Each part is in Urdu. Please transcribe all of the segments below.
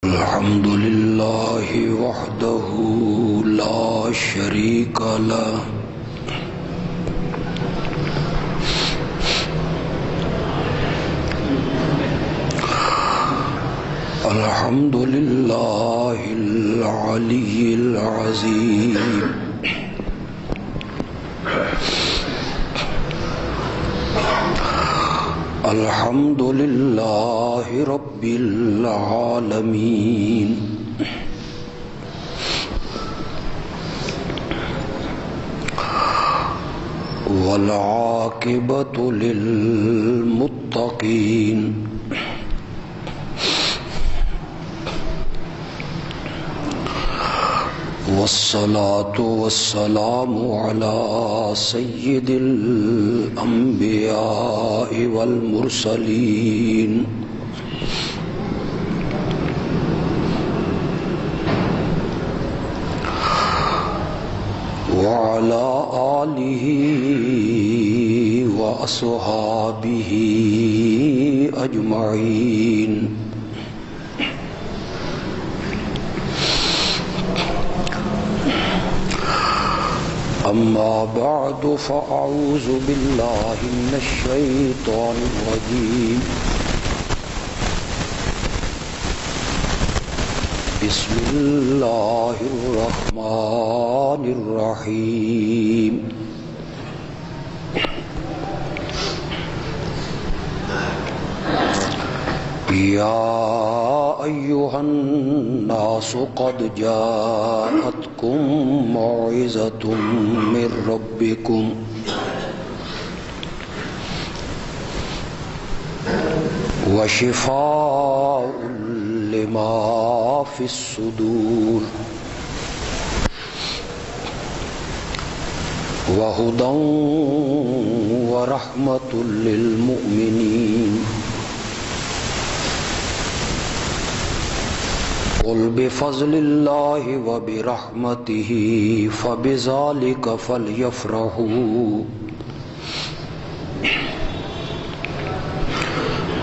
الحمد لله وحده لا شريك له الحمد لله العلي العظيم الحمد لله رب العالمين والعاقبة للمتقين والصلاة والسلام على سيد الأنبياء والمرسلين وعلى آله وأصحابه أجمعين أما بعد فأعوذ بالله من الشيطان الرجيم بسم الله الرحمن الرحيم يا أيها الناس قد جاءتكم موعظة من ربكم وشفاء لما في الصدور وهدى ورحمة للمؤمنين قل بفضل الله وبرحمته فبذلك فليفرحوا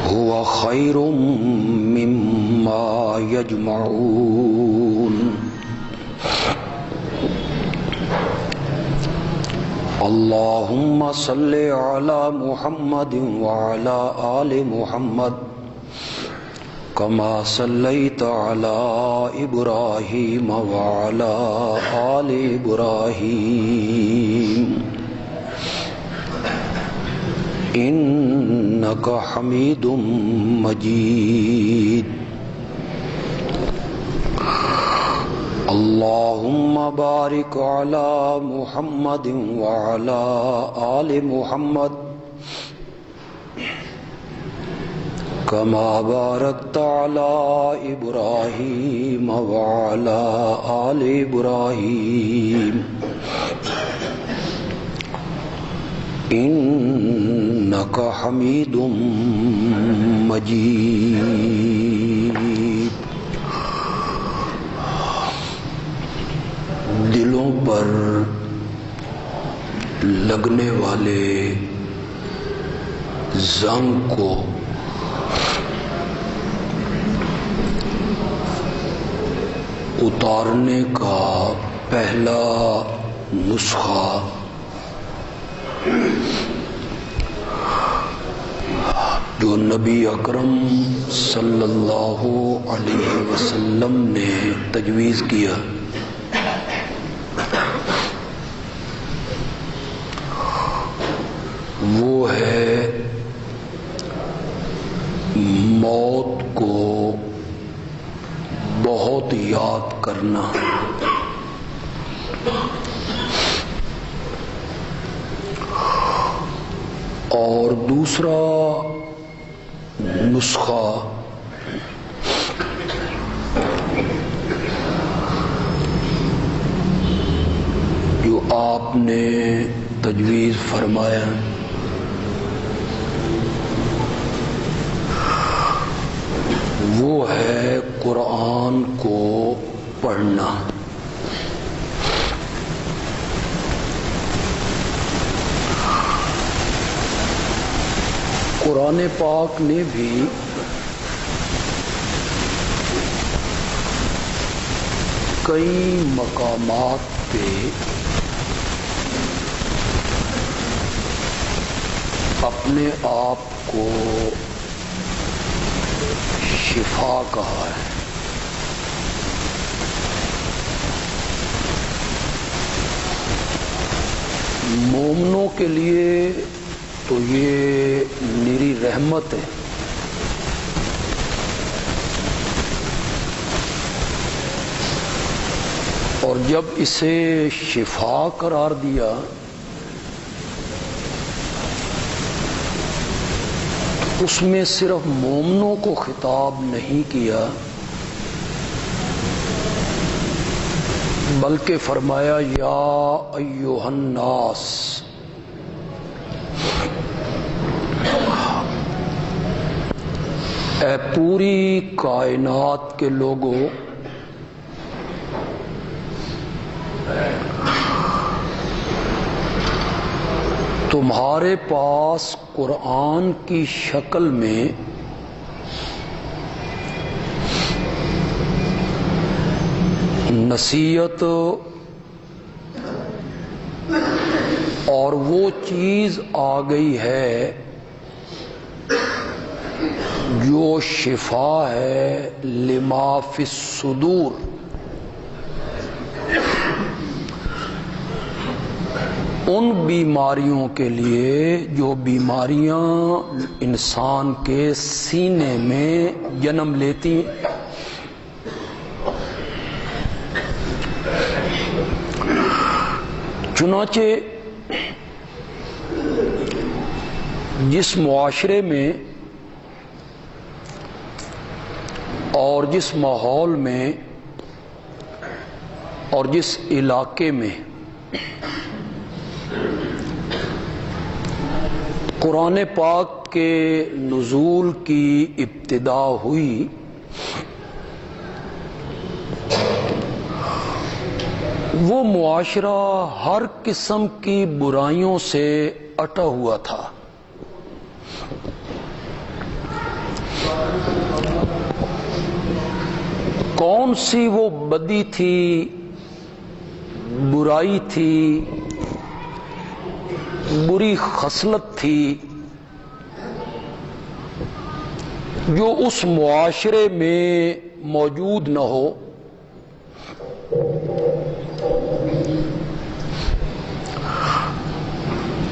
هو خير مما يجمعون اللهم صل على محمد وعلى آل محمد كما صليت على إبراهيم وعلى آل إبراهيم إنك حميد مجيد اللهم بارك على محمد وعلى آل محمد كما باركت على إبراهيم وعلى آل إبراهيم إنك حميد مجيد دلوں پر لگنے والے زنگ کو اتارنے کا پہلا نسخہ جو نبی اکرم صلی اللہ علیہ وسلم نے تجویز کیا وہ ہے موت کو بہت یاد کرنا اور دوسرا نسخہ جو آپ نے تجویز فرمایا وہ ہے قرآن کو پڑھنا. قرآن پاک نے بھی کئی مقامات پہ اپنے آپ کو شفا کہا ہے. مومنوں کے لیے تو یہ میری رحمت ہے. اور جب اسے شفا قرار دیا اس میں صرف مومنوں کو خطاب نہیں کیا بلکہ فرمایا یا ایھا الناس، اے پوری کائنات کے لوگوں، تمہارے پاس قرآن کی شکل میں نصیحت اور وہ چیز آ گئی ہے جو شفا ہے لما فی الصدور، ان بیماریوں کے لیے جو بیماریاں انسان کے سینے میں جنم لیتی. چنانچہ جس معاشرے میں اور جس ماحول میں اور جس علاقے میں قرآن پاک کے نزول کی ابتدا ہوئی، وہ معاشرہ ہر قسم کی برائیوں سے اٹا ہوا تھا. کون سی وہ بدی تھی، برائی تھی، بری خصلت تھی جو اس معاشرے میں موجود نہ ہو؟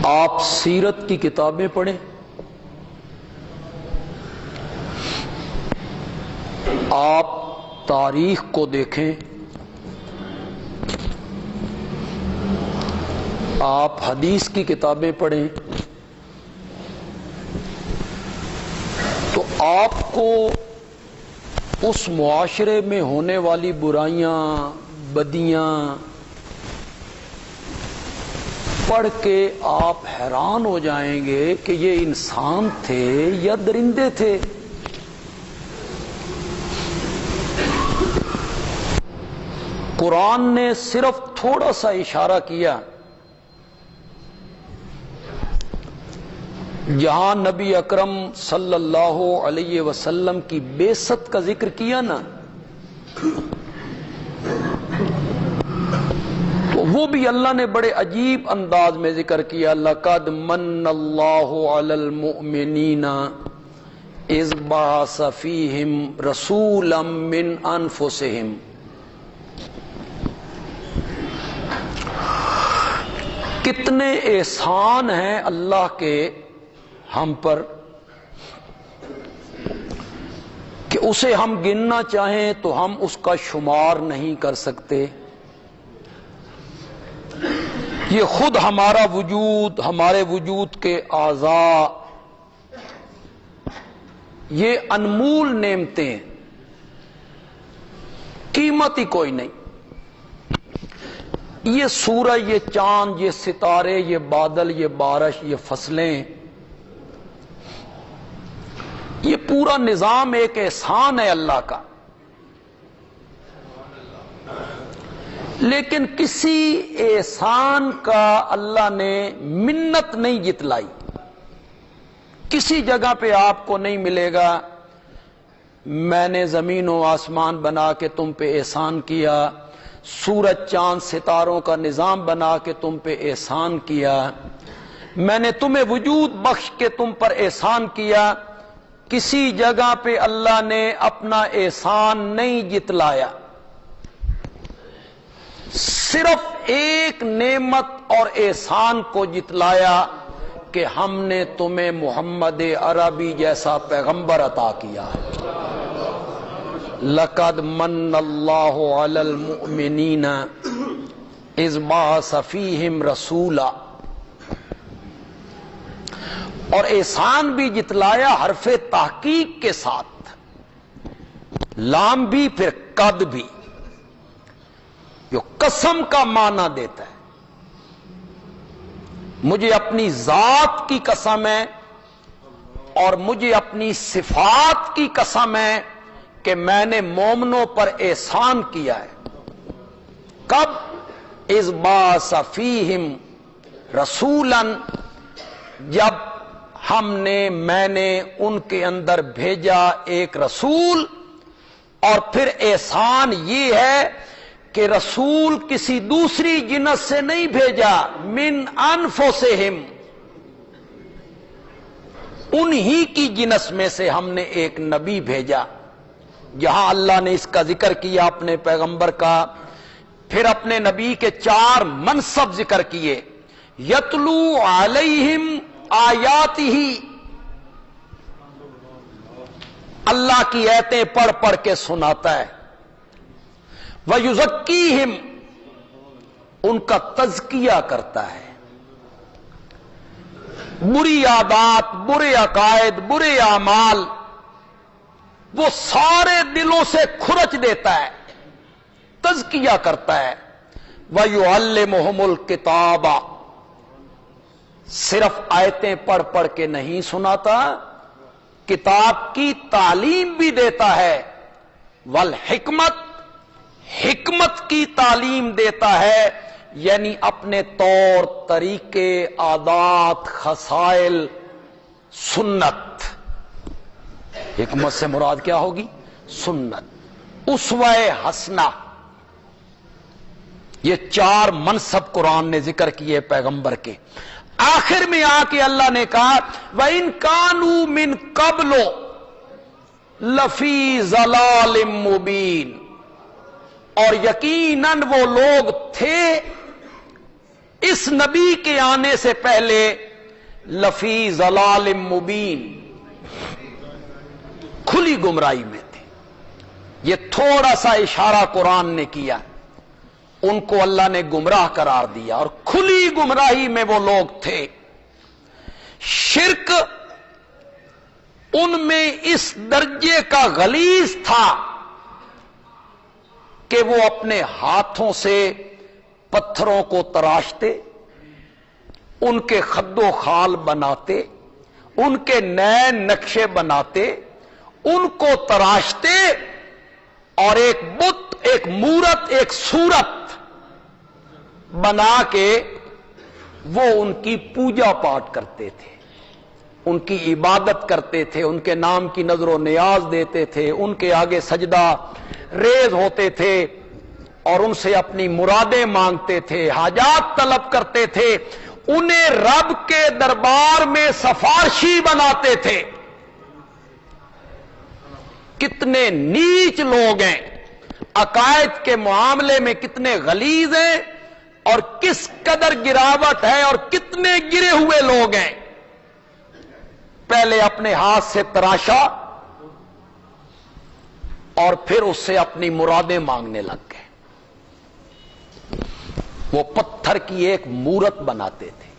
آپ سیرت کی کتابیں پڑھیں، آپ تاریخ کو دیکھیں، آپ حدیث کی کتابیں پڑھیں تو آپ کو اس معاشرے میں ہونے والی برائیاں، بدیاں پڑھ کے آپ حیران ہو جائیں گے کہ یہ انسان تھے یا درندے تھے. قرآن نے صرف تھوڑا سا اشارہ کیا، جہاں نبی اکرم صلی اللہ علیہ وسلم کی بعثت کا ذکر کیا نا، تو وہ بھی اللہ نے بڑے عجیب انداز میں ذکر کیا. لَقَدْ مَنَّ اللَّهُ عَلَى الْمُؤْمِنِينَ إِذْ بَعَثَ فِيهِمْ رَسُولًا مِّنْ أَنفُسِهِمْ. کتنے احسان ہیں اللہ کے ہم پر کہ اسے ہم گننا چاہیں تو ہم اس کا شمار نہیں کر سکتے. یہ خود ہمارا وجود، ہمارے وجود کے اعضاء، یہ انمول نعمتیں، قیمت ہی کوئی نہیں. یہ سورج، یہ چاند، یہ ستارے، یہ بادل، یہ بارش، یہ فصلیں، یہ پورا نظام ایک احسان ہے اللہ کا. لیکن کسی احسان کا اللہ نے منت نہیں جتلائی. کسی جگہ پہ آپ کو نہیں ملے گا میں نے زمین و آسمان بنا کے تم پہ احسان کیا، سورج چاند ستاروں کا نظام بنا کے تم پہ احسان کیا، میں نے تمہیں وجود بخش کے تم پر احسان کیا۔ کسی جگہ پہ اللہ نے اپنا احسان نہیں جتلایا، صرف ایک نعمت اور احسان کو جتلایا کہ ہم نے تمہیں محمد عربی جیسا پیغمبر عطا کیا ہے۔ لَقَدْ مَنَّ اللَّهُ عَلَى الْمُؤْمِنِينَ إِذْ بَعَثَ فِيهِمْ رَسُولًا، اور احسان بھی جتلایا حرف تحقیق کے ساتھ، لام بھی پھر قد بھی، جو قسم کا معنی دیتا ہے۔ مجھے اپنی ذات کی قسم ہے اور مجھے اپنی صفات کی قسم ہے کہ میں نے مومنوں پر احسان کیا ہے۔ کب؟ اذ بعث فیہم رسولا، جب میں نے ان کے اندر بھیجا ایک رسول۔ اور پھر احسان یہ ہے کہ رسول کسی دوسری جنس سے نہیں بھیجا، من انفسہم، انہی کی جنس میں سے ہم نے ایک نبی بھیجا۔ جہاں اللہ نے اس کا ذکر کیا اپنے پیغمبر کا، پھر اپنے نبی کے 4 منصب ذکر کیے۔ یتلو علیہم آیاتہ، اللہ کی آیتیں پڑھ پڑھ کے سناتا ہے۔ وَيُزَكِّيهِمْ، ان کا تزکیہ کرتا ہے۔ بری عادات، برے عقائد، برے اعمال وہ سارے دلوں سے کھرچ دیتا ہے، تزکیہ کرتا ہے۔ وَيُعَلِّمُهُمُ الْكِتَابَ، صرف آیتیں پڑھ پڑھ کے نہیں سناتا، کتاب کی تعلیم بھی دیتا ہے۔ والحکمت، حکمت کی تعلیم دیتا ہے، یعنی اپنے طور طریقے، عادات، خصائل، سنت۔ حکمت سے مراد کیا ہوگی؟ سنت، اسوہ حسنہ۔ یہ 4 منصب قرآن نے ذکر کیے پیغمبر کے۔ آخر میں آ کے اللہ نے کہا وَإِن كَانُوا مِن قَبْلُ لَفِي ضَلَالٍ مُبِينٍ، اور یقیناً وہ لوگ تھے اس نبی کے آنے سے پہلے لفی ضلال مبین، کھلی گمراہی میں تھے۔ یہ تھوڑا سا اشارہ قرآن نے کیا، ان کو اللہ نے گمراہ قرار دیا، اور کھلی گمراہی میں وہ لوگ تھے۔ شرک ان میں اس درجے کا غلیظ تھا کہ وہ اپنے ہاتھوں سے پتھروں کو تراشتے، ان کے خد و خال بناتے، ان کے نئے نقشے بناتے، ان کو تراشتے، اور ایک بت، ایک مورت، ایک صورت بنا کے وہ ان کی پوجا پاٹ کرتے تھے، ان کی عبادت کرتے تھے، ان کے نام کی نظر و نیاز دیتے تھے، ان کے آگے سجدہ ریز ہوتے تھے، اور ان سے اپنی مرادیں مانگتے تھے، حاجات طلب کرتے تھے، انہیں رب کے دربار میں سفارشی بناتے تھے۔ کتنے نیچ لوگ ہیں، عقائد کے معاملے میں کتنے غلیظ ہیں، اور کس قدر گراوٹ ہے، اور کتنے گرے ہوئے لوگ ہیں۔ پہلے اپنے ہاتھ سے تراشا اور پھر اس سے اپنی مرادیں مانگنے لگ گئے۔ وہ پتھر کی ایک مورت بناتے تھے۔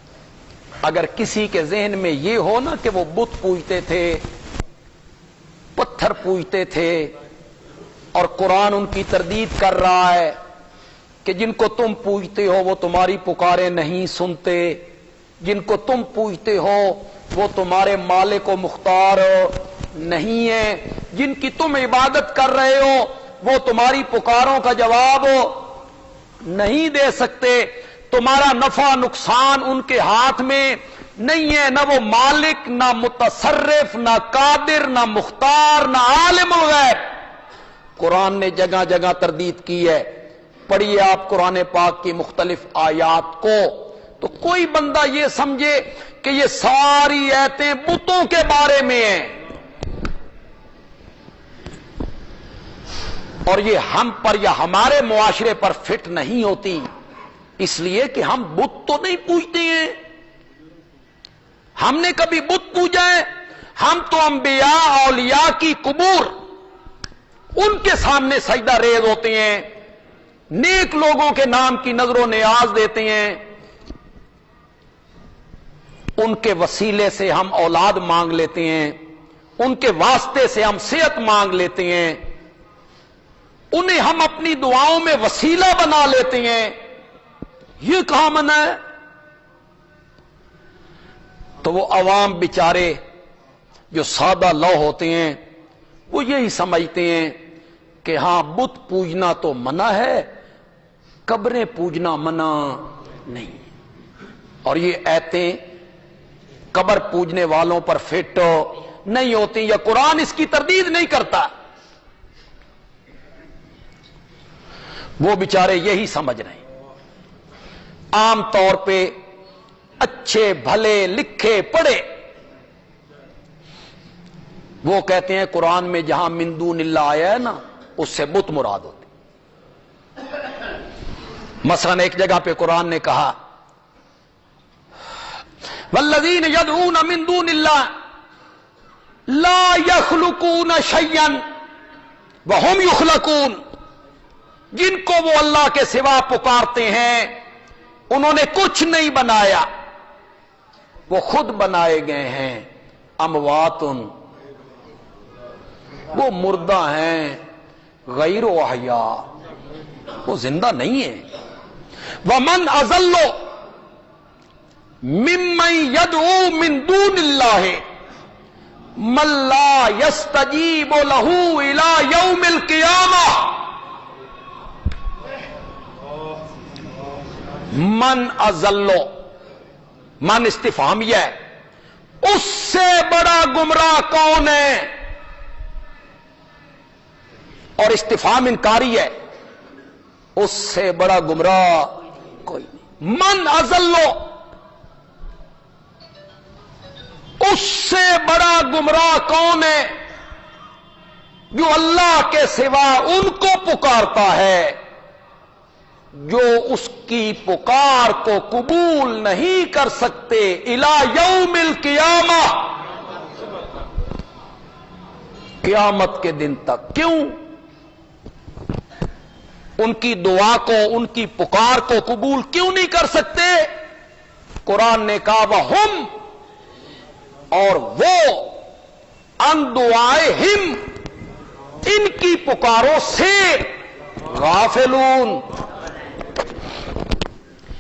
اگر کسی کے ذہن میں یہ ہو نا کہ وہ بت پوجتے تھے، پتھر پوجتے تھے، اور قرآن ان کی تردید کر رہا ہے کہ جن کو تم پوجتے ہو وہ تمہاری پکاریں نہیں سنتے، جن کو تم پوجتے ہو وہ تمہارے مالک و مختار نہیں ہیں، جن کی تم عبادت کر رہے ہو وہ تمہاری پکاروں کا جواب نہیں دے سکتے، تمہارا نفع نقصان ان کے ہاتھ میں، نہیں ہے، نہ وہ مالک، نہ متصرف، نہ قادر، نہ مختار، نہ عالم الغیب۔ قرآن نے جگہ جگہ تردید کی ہے۔ پڑھیے آپ قرآن پاک کی مختلف آیات کو، تو کوئی بندہ یہ سمجھے کہ یہ ساری آیتیں بتوں کے بارے میں ہیں، اور یہ ہم پر یا ہمارے معاشرے پر فٹ نہیں ہوتی، اس لیے کہ ہم بت تو نہیں پوجتے ہیں۔ ہم نے کبھی بت پوجا ہے؟ ہم تو انبیاء اولیاء کی قبور، ان کے سامنے سجدہ ریز ہوتے ہیں، نیک لوگوں کے نام کی نظر و نیاز دیتے ہیں، ان کے وسیلے سے ہم اولاد مانگ لیتے ہیں، ان کے واسطے سے ہم صحت مانگ لیتے ہیں، انہیں ہم اپنی دعاؤں میں وسیلہ بنا لیتے ہیں۔ یہ کہاں منع ہے؟ تو وہ عوام بیچارے جو سادہ لو ہوتے ہیں وہ یہی سمجھتے ہیں کہ ہاں بت پوجنا تو منع ہے، قبریں پوجنا منع نہیں، اور یہ آیتیں قبر پوجنے والوں پر فٹ نہیں ہوتی، یا قرآن اس کی تردید نہیں کرتا۔ وہ بیچارے یہی سمجھ رہے ہیں۔ عام طور پہ اچھے بھلے لکھے پڑھے وہ کہتے ہیں قرآن میں جہاں من دون اللہ آیا ہے نا، اس سے بت مراد ہوتی۔ مثلا ایک جگہ پہ قرآن نے کہا والذین یدعون من دون اللہ لا یخلقون شیئا وہم یخلقون، جن کو وہ اللہ کے سوا پکارتے ہیں انہوں نے کچھ نہیں بنایا، وہ خود بنائے گئے ہیں، اموات، وہ مردہ ہیں، غیر احیاء، وہ زندہ نہیں ہے۔ ومن اضل ممن يدعو من دون الله من لا يستجيب له الى يوم القيامة، من اضل، من استفہامیہ ہے، اس سے بڑا گمراہ کون ہے؟ اور استفہام انکاری ہے، اس سے بڑا گمراہ کوئی نہیں۔ من اضل، اس سے بڑا گمراہ کون ہے جو اللہ کے سوا ان کو پکارتا ہے جو اس کی پکار کو قبول نہیں کر سکتے الی یوم القیامہ، قیامت کے دن تک۔ کیوں؟ ان کی دعا کو، ان کی پکار کو قبول کیوں نہیں کر سکتے؟ قرآن نے کہا وہم، اور وہ ان دعائہم، ان کی پکاروں سے غافلون۔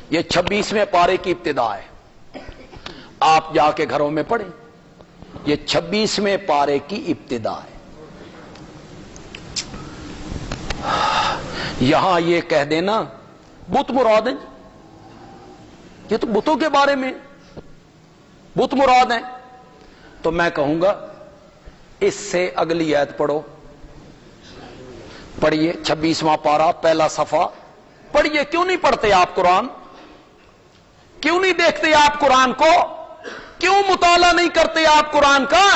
یہ 26ویں پارے کی ابتدا ہے، آپ جا کے گھروں میں پڑھیں، یہ 26ویں پارے کی ابتدا ہے۔ یہاں یہ کہہ دینا بت مراد ہیں، یہ تو بتوں کے بارے میں بت مراد ہیں، تو میں کہوں گا اس سے اگلی آیت پڑھو، پڑھیے 26واں پارہ پہلا صفحہ پڑھیے۔ کیوں نہیں پڑھتے آپ قرآن؟ کیوں نہیں دیکھتے آپ قرآن کو؟ کیوں مطالعہ نہیں کرتے آپ قرآن کا؟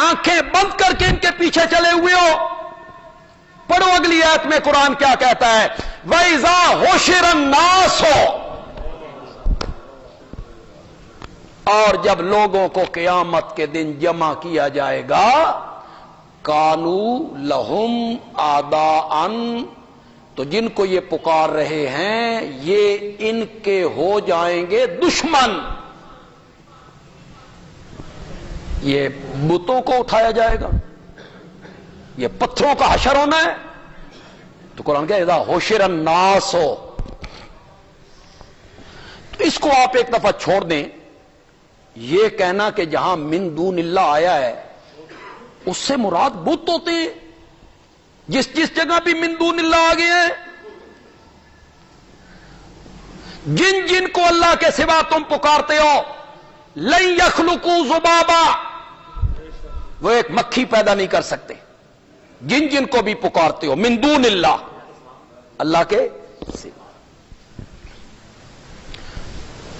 آنکھیں بند کر کے ان کے پیچھے چلے ہوئے ہو۔ پڑھو اگلی آیت میں قرآن کیا کہتا ہے، وَإِذَا حُشِرَ النَّاسُ، اور جب لوگوں کو قیامت کے دن جمع کیا جائے گا، كَانُوا لَهُمْ أَعْدَاءً، تو جن کو یہ پکار رہے ہیں یہ ان کے ہو جائیں گے دشمن۔ یہ بتوں کو اٹھایا جائے گا، یہ پتھروں کا حشر ہونا ہے، تو قرآن کہا اذا حشر الناس ہو۔ تو اس کو آپ ایک دفعہ چھوڑ دیں، یہ کہنا کہ جہاں من دون اللہ آیا ہے اس سے مراد بت ہوتے ہیں، جس جگہ بھی من دون اللہ آ گئے ہیں۔ جن جن کو اللہ کے سوا تم پکارتے ہو لن یخلقوا ذبابا، وہ ایک مکھی پیدا نہیں کر سکتے. جن جن کو بھی پکارتے ہو من دون اللہ، اللہ کے سوا.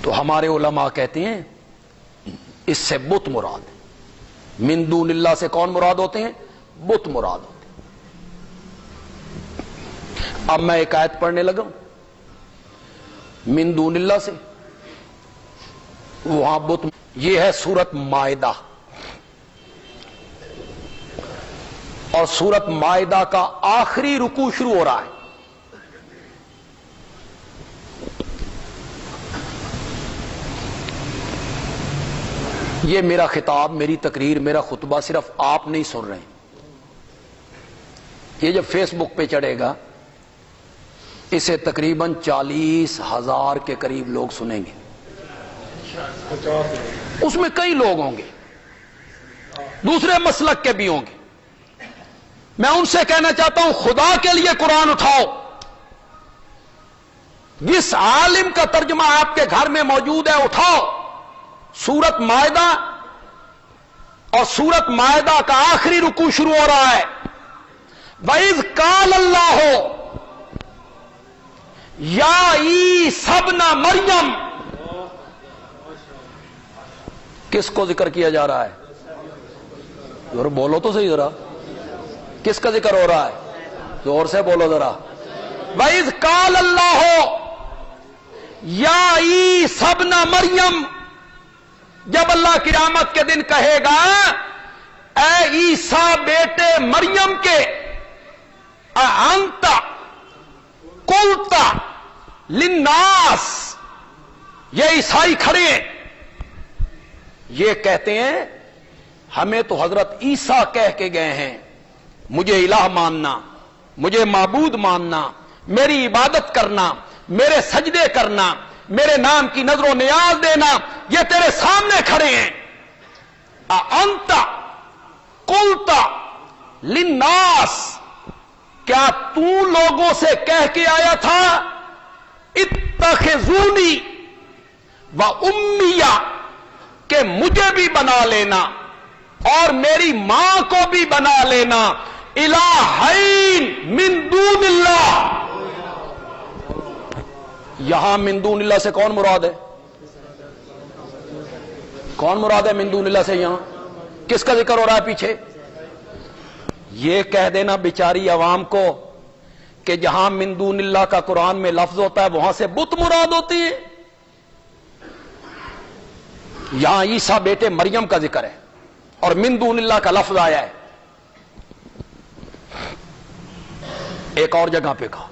تو ہمارے علماء کہتے ہیں اس سے بت مراد ہے. من دون اللہ سے کون مراد ہوتے ہیں؟ بت مراد ہوتے ہیں. اب میں ایک آیت پڑھنے لگا ہوں من دون اللہ سے، وہاں بت. یہ ہے سورت مائدہ، اور سورت مائدہ کا آخری رکوع شروع ہو رہا ہے. یہ میرا خطاب، میری تقریر، میرا خطبہ صرف آپ نہیں سن رہے ہیں. یہ جب فیس بک پہ چڑھے گا اسے تقریباً 40,000 کے قریب لوگ سنیں گے. اس میں کئی لوگ ہوں گے دوسرے مسلک کے بھی ہوں گے. میں ان سے کہنا چاہتا ہوں خدا کے لیے قرآن اٹھاؤ. جس عالم کا ترجمہ آپ کے گھر میں موجود ہے اٹھاؤ. سورت مائدہ، اور سورت مائدہ کا آخری رکوع شروع ہو رہا ہے. وَإِذْ قَالَ اللَّهُ یا عیسی ابن مریم. کس کو ذکر کیا جا رہا ہے؟ ذرا بولو تو صحیح. ذرا کس کا ذکر ہو رہا ہے؟ زور سے بولو ذرا. وَإِذْ قَالَ اللَّهُ یا عیسی ابن مریم. جب اللہ قیامت کے دن کہے گا اے عیسیٰ بیٹے مریم کے، اَأَنْتَ قُلْتَ لِلنَّاسِ. یہ عیسائی کھڑے ہیں، یہ کہتے ہیں ہمیں تو حضرت عیسیٰ کہہ کے گئے ہیں مجھے الہ ماننا، مجھے معبود ماننا، میری عبادت کرنا، میرے سجدے کرنا، میرے نام کی نظر و نیاز دینا. یہ تیرے سامنے کھڑے ہیں. اَأَنْتَ قُلْتَ لِلنَّاسِ، کیا تو لوگوں سے کہہ کے آیا تھا اتخذونی و امیہ، کہ مجھے بھی بنا لینا اور میری ماں کو بھی بنا لینا الہین من دون اللہ. یہاں من دون اللہ سے کون مراد ہے؟ کون مراد ہے من دون اللہ سے؟ یہاں کس کا ذکر ہو رہا ہے پیچھے؟ یہ کہہ دینا بیچاری عوام کو کہ جہاں من دون اللہ کا قرآن میں لفظ ہوتا ہے وہاں سے بت مراد ہوتی ہے. یہاں عیسیٰ بیٹے مریم کا ذکر ہے اور من دون اللہ کا لفظ آیا ہے. ایک اور جگہ پہ کہا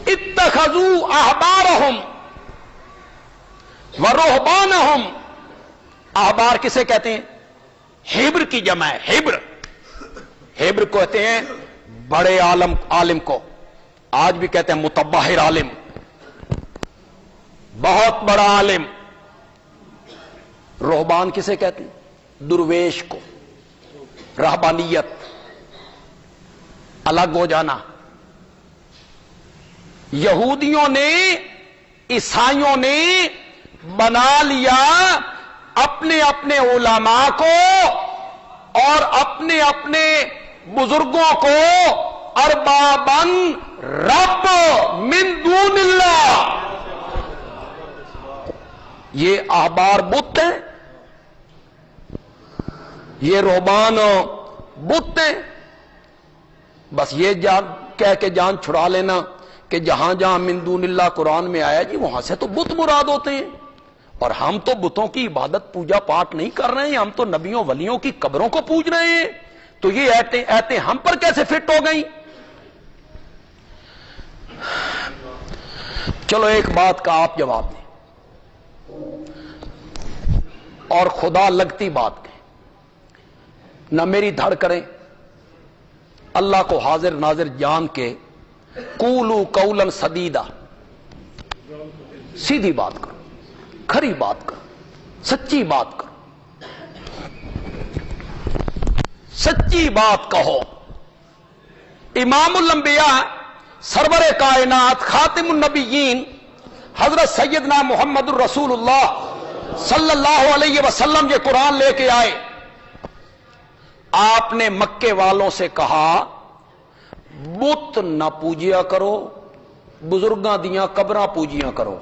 اتخذوا احبارہم ورہبانہم. احبار کسے کہتے ہیں؟ ہیبر کی جمع ہے. ہیبر کو کہتے ہیں بڑے عالم کو. آج بھی کہتے ہیں متبحر عالم، بہت بڑا عالم. رہبان کسے کہتے ہیں؟ درویش کو. رہبانیت، الگ ہو جانا. یہودیوں نے، عیسائیوں نے بنا لیا اپنے اپنے علماء کو اور اپنے اپنے بزرگوں کو اربابن رب من دون اللہ. یہ احبار بت ہیں، یہ رہبان بت ہیں. بس یہ کہہ کے جان چھڑا لینا کہ جہاں جہاں من دون اللہ قرآن میں آیا جی وہاں سے تو بت مراد ہوتے ہیں. اور ہم تو بتوں کی عبادت پوجا پاٹ نہیں کر رہے ہیں، ہم تو نبیوں ولیوں کی قبروں کو پوج رہے ہیں. تو یہ ایتیں ہم پر کیسے فٹ ہو گئیں؟ چلو ایک بات کا آپ جواب دیں اور خدا لگتی بات کہیں، نہ میری دھڑ کریں. اللہ کو حاضر ناظر جان کے قولوا قولا سدیدا، سیدھی بات کرو، کھری بات کرو، سچی بات کرو، سچی بات کہو. امام الانبیاء، سرور کائنات، خاتم النبیین حضرت سیدنا محمد الرسول اللہ صلی اللہ علیہ وسلم یہ قرآن لے کے آئے. آپ نے مکے والوں سے کہا بت نہ پوجیا کرو، بزرگاں دیاں قبراں پوجیاں کرو.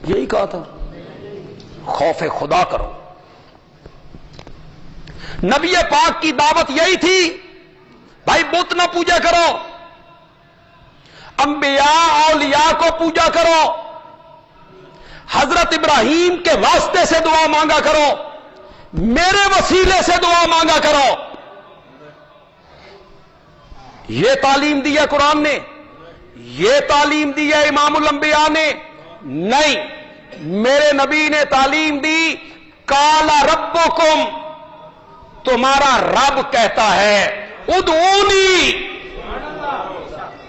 یہی کہا تھا، خوف خدا کرو. نبی پاک کی دعوت یہی تھی، بھائی بت نہ پوجا کرو، انبیاء اولیاء کو پوجا کرو، حضرت ابراہیم کے واسطے سے دعا مانگا کرو، میرے وسیلے سے دعا مانگا کرو. یہ تعلیم دی ہے قرآن نے، یہ تعلیم دی ہے امام الانبیاء نے؟ نہیں. میرے نبی نے تعلیم دی قال ربکم، تمہارا رب کہتا ہے ادعونی،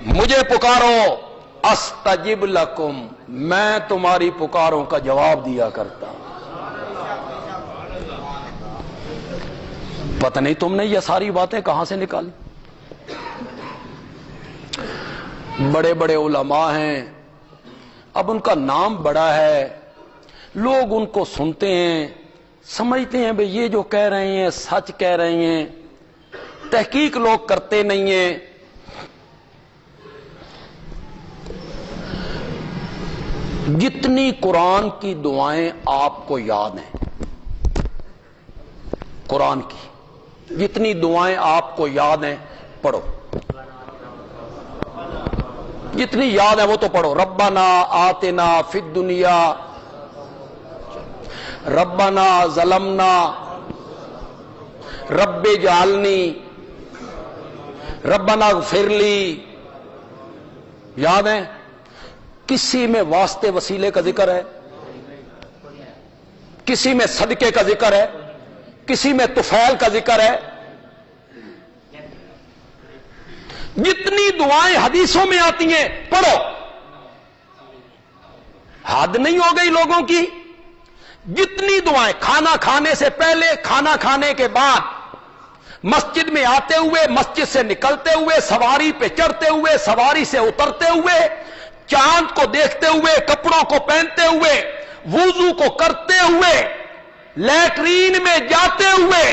مجھے پکارو، استجب لکم، میں تمہاری پکاروں کا جواب دیا کرتا. پتہ نہیں تم نے یہ ساری باتیں کہاں سے نکالی. بڑے بڑے علماء ہیں، اب ان کا نام بڑا ہے، لوگ ان کو سنتے ہیں، سمجھتے ہیں بھئی یہ جو کہہ رہے ہیں سچ کہہ رہے ہیں، تحقیق لوگ کرتے نہیں ہیں. جتنی قرآن کی دعائیں آپ کو یاد ہیں، قرآن کی جتنی دعائیں آپ کو یاد ہیں پڑھو، جتنی یاد ہے وہ تو پڑھو. ربنا آتنا فی الدنیا، ربنا ظلمنا، رب اجعلنی، ربنا اغفر لی. یاد ہے؟ کسی میں واسطے وسیلے کا ذکر ہے، کسی میں صدقے کا ذکر ہے، کسی میں طفیل کا ذکر ہے. جتنی دعائیں حدیثوں میں آتی ہیں پڑھو. حد نہیں ہو گئی لوگوں کی؟ جتنی دعائیں، کھانا کھانے سے پہلے، کھانا کھانے کے بعد، مسجد میں آتے ہوئے، مسجد سے نکلتے ہوئے، سواری پہ چڑھتے ہوئے، سواری سے اترتے ہوئے، چاند کو دیکھتے ہوئے، کپڑوں کو پہنتے ہوئے، وضو کو کرتے ہوئے، لیٹرین میں جاتے ہوئے،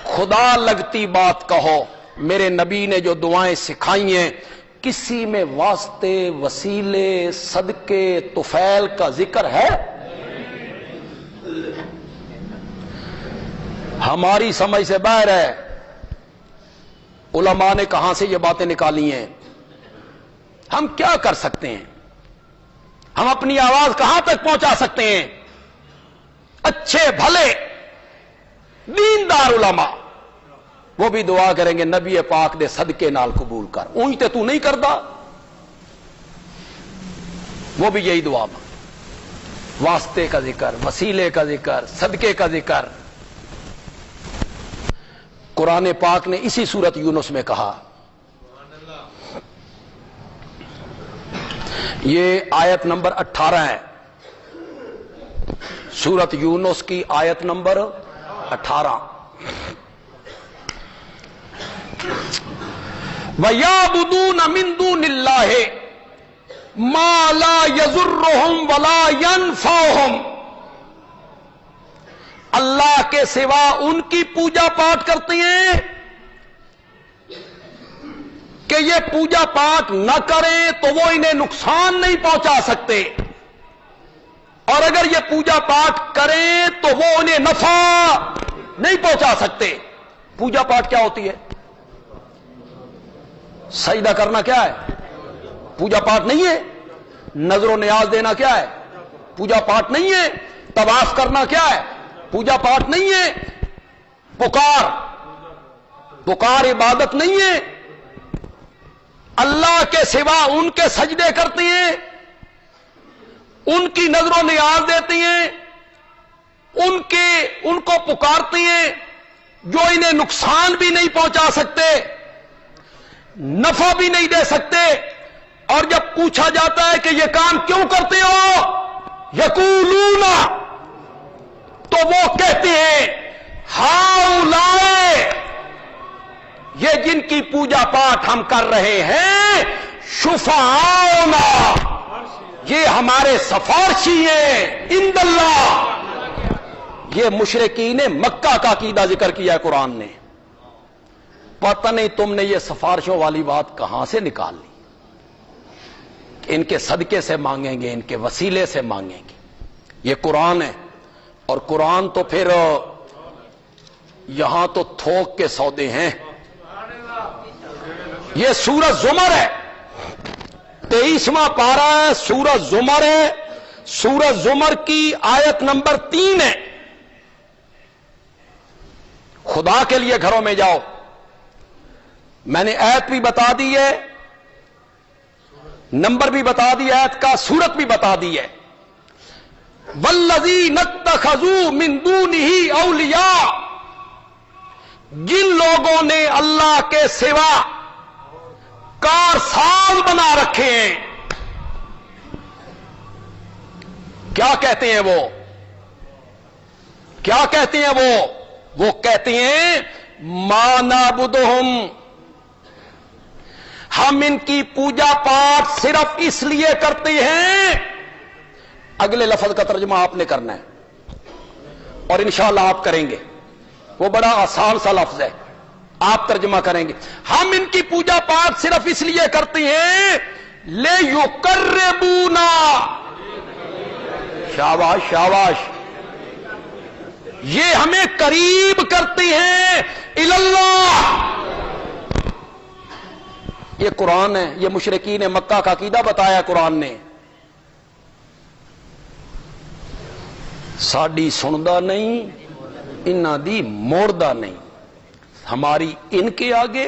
خدا لگتی بات کہو. میرے نبی نے جو دعائیں سکھائی ہیں کسی میں واسطے وسیلے صدقے طفیل کا ذکر ہے؟ ہماری سمجھ سے باہر ہے. علماء نے کہاں سے یہ باتیں نکالی ہیں؟ ہم کیا کر سکتے ہیں؟ ہم اپنی آواز کہاں تک پہنچا سکتے ہیں؟ اچھے بھلے دیندار علماء وہ بھی دعا کریں گے نبی پاک دے صدقے نال قبول کر. اونجتے تو نہیں کردا، وہ بھی یہی دعا مانگ. واسطے کا ذکر، وسیلے کا ذکر، صدقے کا ذکر. قرآن پاک نے اسی سورت یونس میں کہا، یہ آیت نمبر 18 ہے، سورت یونس کی آیت نمبر 18. وَيَعْبُدُونَ مِن دُونِ اللَّهِ مَا لَا يَضُرُّهُمْ وَلَا يَنفَعُهُمْ. اللہ کے سوا ان کی پوجا پاٹ کرتے ہیں کہ یہ پوجا پاٹ نہ کریں تو وہ انہیں نقصان نہیں پہنچا سکتے، اور اگر یہ پوجا پاٹ کریں تو وہ انہیں نفع نہیں پہنچا سکتے. پوجا پاٹ کیا ہوتی ہے؟ سجدہ کرنا کیا ہے؟ پوجا پاٹ نہیں ہے. نظر و نیاز دینا کیا ہے؟ پوجا پاٹ نہیں ہے. طواف کرنا کیا ہے؟ پوجا پاٹ نہیں ہے. پکار عبادت نہیں ہے. اللہ کے سوا ان کے سجدے کرتے ہیں، ان کی نظر و نیاز دیتے ہیں، ان کو پکارتے ہیں جو انہیں نقصان بھی نہیں پہنچا سکتے، نفع بھی نہیں دے سکتے. اور جب پوچھا جاتا ہے کہ یہ کام کیوں کرتے ہو، یقولون، تو وہ کہتے ہیں ہؤلاء، یہ جن کی پوجا پاٹ ہم کر رہے ہیں، شفعاؤنا، یہ ہمارے سفارشی ہیں عند اللہ. یہ مشرکین مکہ کا عقیدہ ذکر کیا ہے قرآن نے. پتہ نہیں تم نے یہ سفارشوں والی بات کہاں سے نکال لی. ان کے صدقے سے مانگیں گے، ان کے وسیلے سے مانگیں گے. یہ قرآن ہے، اور قرآن تو پھر یہاں تو تھوک کے سودے ہیں. یہ سورۃ زمر ہے، 23واں پارہ ہے، سورۃ زمر ہے. سورۃ زمر کی آیت نمبر 3 ہے. خدا کے لیے گھروں میں جاؤ، میں نے آیت بھی بتا دی ہے، نمبر بھی بتا دیا آیت کا، سورت بھی بتا دی ہے. والذین اتخذوا من دونہ اولیاء، جن لوگوں نے اللہ کے سوا کارساز بنا رکھے ہیں. کیا کہتے ہیں وہ؟ کیا کہتے ہیں وہ کہتے ہیں ما نعبدہم، ہم ان کی پوجا پاٹ صرف اس لیے کرتے ہیں. اگلے لفظ کا ترجمہ آپ نے کرنا ہے اور انشاءاللہ آپ کریں گے. وہ بڑا آسان سا لفظ ہے، آپ ترجمہ کریں گے. ہم ان کی پوجا پاٹ صرف اس لیے کرتے ہیں لِيُقَرِّبُونَا، شاباش شاباش، یہ ہمیں قریب کرتے ہیں اللہ. یہ قرآن ہے، یہ مشرکین مکہ کا عقیدہ بتایا قرآن نے. ساڈی سندا نہیں، انہاں دی موڑدا نہیں. ہماری ان کے آگے،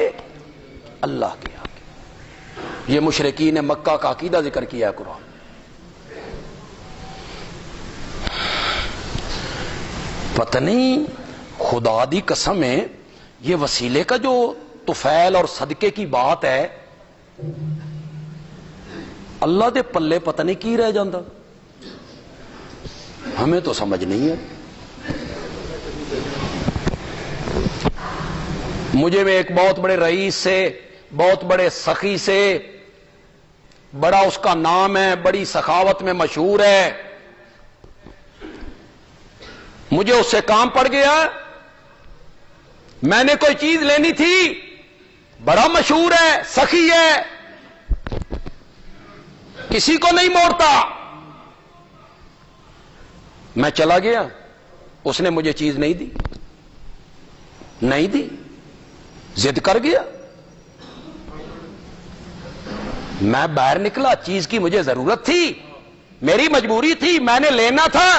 اللہ کے آگے. یہ مشرکین مکہ کا عقیدہ ذکر کیا ہے قرآن. پتہ نہیں، خدا دی قسم ہے، یہ وسیلے کا جو طفیل اور صدقے کی بات ہے، اللہ دے پلے پتہ نہیں کی رہ جاندہ. ہمیں تو سمجھ نہیں ہے. مجھے میں ایک بہت بڑے رئیس سے، بہت بڑے سخی سے، بڑا اس کا نام ہے، بڑی سخاوت میں مشہور ہے، مجھے اس سے کام پڑ گیا. میں نے کوئی چیز لینی تھی، بڑا مشہور ہے، سخی ہے، کسی کو نہیں موڑتا. میں چلا گیا، اس نے مجھے چیز نہیں دی، ضد کر گیا. میں باہر نکلا، چیز کی مجھے ضرورت تھی، میری مجبوری تھی، میں نے لینا تھا.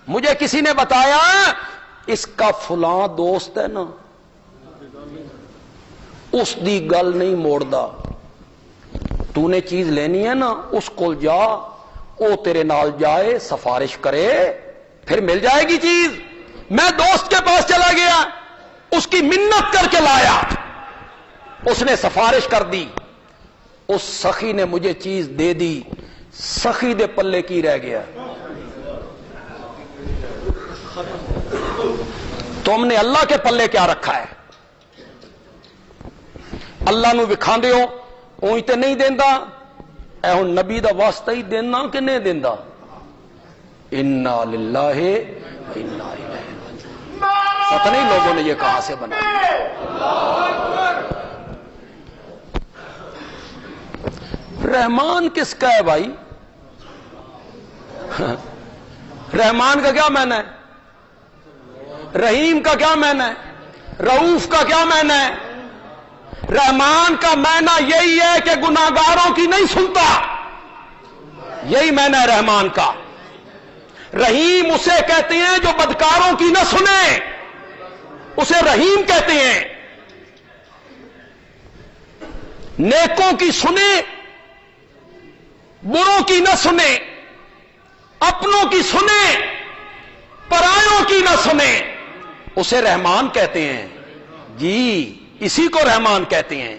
مجھے کسی نے بتایا اس کا فلاں دوست ہے نا، اس دی گل نہیں موڑدا، تو نے چیز لینی ہے نا اس کو جا، او تیرے نال جائے، سفارش کرے، پھر مل جائے گی چیز. میں دوست کے پاس چلا گیا، اس کی منت کر کے لایا، اس نے سفارش کر دی، اس سخی نے مجھے چیز دے دی. سخی دے پلے کی رہ گیا؟ تم نے اللہ کے پلے کیا رکھا ہے؟ اللہ نو وکھاندے ہو، اونج تے نہیں دیندا، اے ہن نبی دا واسطہ ہی دینا کہ نہیں دیندا؟ انا للہ انا الیہ راجعون. پتہ نہیں لوگوں نے یہ کہاں سے بنا. رحمان کس کا ہے بھائی؟ رحمان کا کیا معنی ہے؟ رحیم کا کیا معنی ہے؟ رؤوف کا کیا معنی ہے؟ رحمان کا معنی یہی ہے کہ گناہگاروں کی نہیں سنتا، یہی معنی ہے رحمان کا. رحیم اسے کہتے ہیں جو بدکاروں کی نہ سنے، اسے رحیم کہتے ہیں. نیکوں کی سنے، بروں کی نہ سنے، اپنوں کی سنے، پرایوں کی نہ سنے، اسے رحمان کہتے ہیں. جی اسی کو رحمان کہتے ہیں،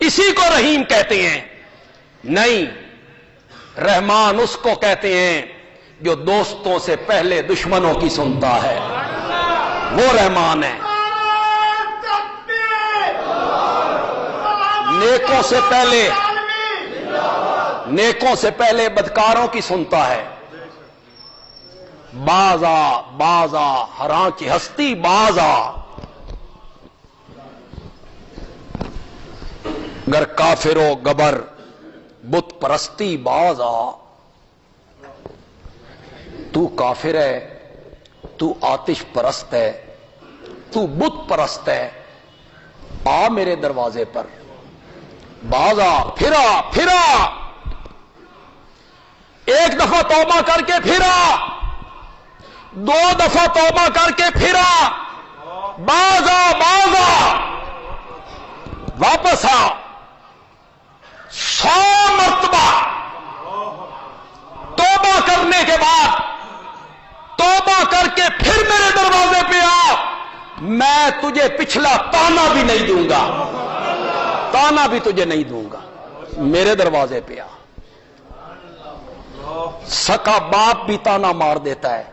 اسی کو رحیم کہتے ہیں. نہیں، رحمان اس کو کہتے ہیں جو دوستوں سے پہلے دشمنوں کی سنتا ہے، وہ رحمان ہے. نیکوں سے پہلے بدکاروں کی سنتا ہے. بازا ہراں کی ہستی بازا، گر کافر و گبر بت پرستی بازا. تو کافر ہے، تو آتش پرست ہے، تو بت پرست ہے، آ میرے دروازے پر. بازا پھرا ایک دفعہ توبہ کر کے پھرا، دو دفعہ توبہ کر کے پھرا، بازا واپس آ. 100 مرتبہ توبہ کرنے کے بعد توبہ کر کے پھر میرے دروازے پہ آ، میں تجھے پچھلا تانا بھی نہیں دوں گا، تانا بھی تجھے نہیں دوں گا. میرے دروازے پہ آ. سکا باپ بھی تانا مار دیتا ہے.